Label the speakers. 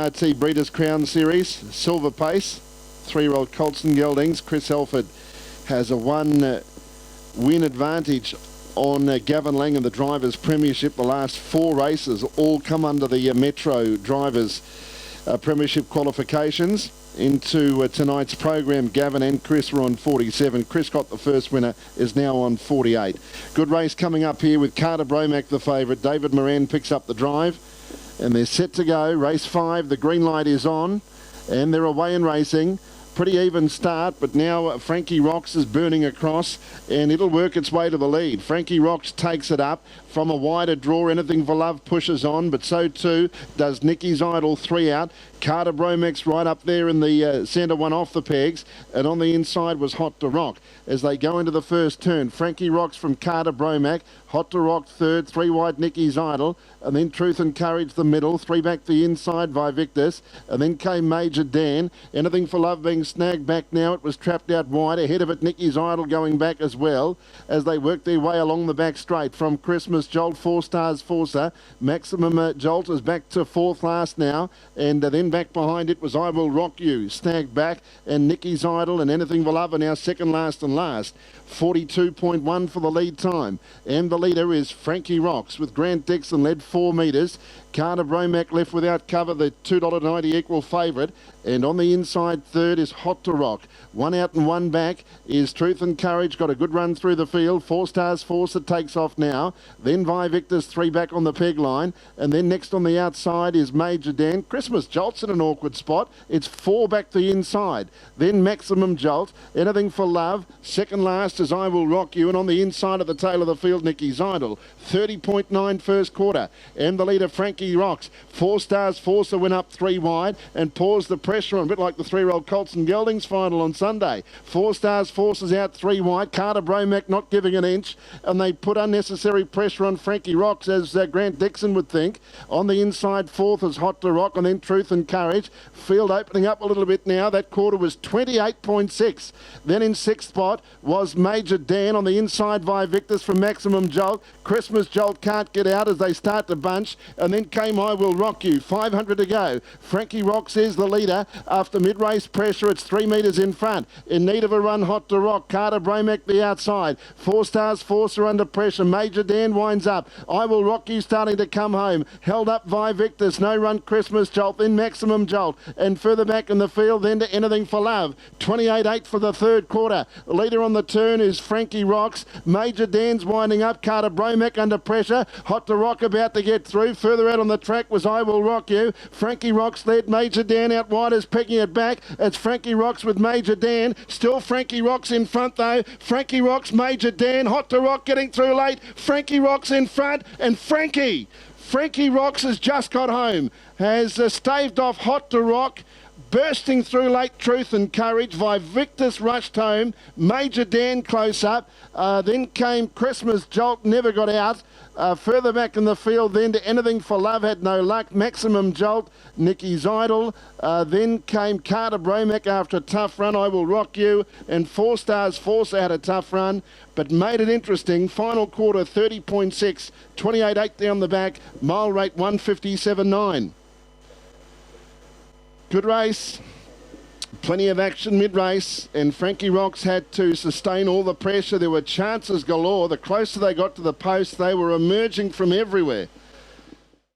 Speaker 1: ART Breeders' Crown Series, Silver Pace, 3-year-old Colson Geldings. Chris Elford has a one-win advantage on Gavin Lang in the Drivers' Premiership. The last 4 races all come under the Metro Drivers' Premiership qualifications. Into tonight's program, Gavin and Chris were on 47. Chris got the first winner, is now on 48. Good race coming up here with Carter Bromack the favourite. David Moran picks up the drive and they're set to go. Race 5, the green light is on and they're away and racing. Pretty even start, but now Frankie Rocks is burning across and it'll work its way to the lead. Frankie Rocks takes it up from a wider draw. Anything for Love pushes on, but so too does Nicky's Idol, 3 out. Carter Bromack's right up there in the centre, one off the pegs, and on the inside was Hot to Rock. As they go into the first turn, Frankie Rocks from Carter Bromack, Hot to Rock third, 3 wide Nicky's Idol, and then Truth and Courage the middle, 3 back the inside Vivictus, and then came Major Dan. Anything for Love being snagged back now. It was trapped out wide. Ahead of it, Nicky's Idol going back as well as they work their way along the back straight from Christmas Jolt, 4 Stars Forcer. Maximum Jolt is back to 4th last now, and then back behind it was I Will Rock You, snagged back, and Nicky's Idol and Anything for Love are now second last and last. 42.1 for the lead time, and the leader is Frankie Rocks with Grant Dixon led 4 metres. Carter Bromack left without cover, the $2.90 equal favourite, and on the inside third is Hot to Rock. 1 out and 1 back is Truth and Courage, got a good run through the field. 4 Stars Forcer takes off now, then Vivictus 3 back on the peg line, and then next on the outside is Major Dan. Christmas Jolt's in an awkward spot, it's 4 back the inside, then Maximum Jolt, Anything for Love, second last is I Will Rock You, and on the inside of the tail of the field Nicky's Idol. 30.9 first quarter, and the leader Frankie Rocks. 4 Stars Forcer went up 3 wide and paused the pressure on, a bit like the 3-year-old Colson Geldings final on Sunday. 4 Stars Forcer's out 3 wide. Carter Bromack not giving an inch, and they put unnecessary pressure on Frankie Rocks, as Grant Dixon would think. On the inside 4th is Hot to Rock, and then Truth and Courage. Field opening up a little bit now. That quarter was 28.6. Then in 6th spot was Major Dan. On the inside Vivictus from Maximum Jolt. Christmas Jolt can't get out as they start to bunch, and then came I Will Rock You. 500 to go. Frankie Rocks is the leader after mid-race pressure. It's 3 metres in front. In need of a run, Hot to Rock. Carter Bromack the outside. 4 Stars Forcer under pressure. Major Dan winds up. I Will Rock You starting to come home. Held up Vivictus. No run Christmas Jolt. Then Maximum Jolt. And further back in the field then to Anything for Love. 28.8 for the third quarter. Leader on the turn is Frankie Rocks. Major Dan's winding up. Carter Bromack under pressure. Hot to Rock about to get through. Further out on the track was I Will Rock You. Frankie Rocks led. Major Dan out wide is picking it back. It's Frankie Rocks with Major Dan. Still Frankie Rocks in front though. Frankie Rocks, Major Dan. Hot to Rock getting through late. Frankie Rocks in front, and Frankie Rocks has just got home. Has staved off Hot to Rock. Bursting through late, Truth and Courage. Vivictus rushed home. Major Dan close up. Then came Christmas Jolt, never got out. Further back in the field then to Anything for Love, had no luck. Maximum Jolt, Nicky's Idol. Then came Carter Bromack after a tough run, I Will Rock You. And 4 Stars Forcer had a tough run, but made it interesting. Final quarter 30.6, 28.8 down the back. Mile rate 157.9. Good race, plenty of action mid-race, and Frankie Rocks had to sustain all the pressure. There were chances galore. The closer they got to the post, they were emerging from everywhere.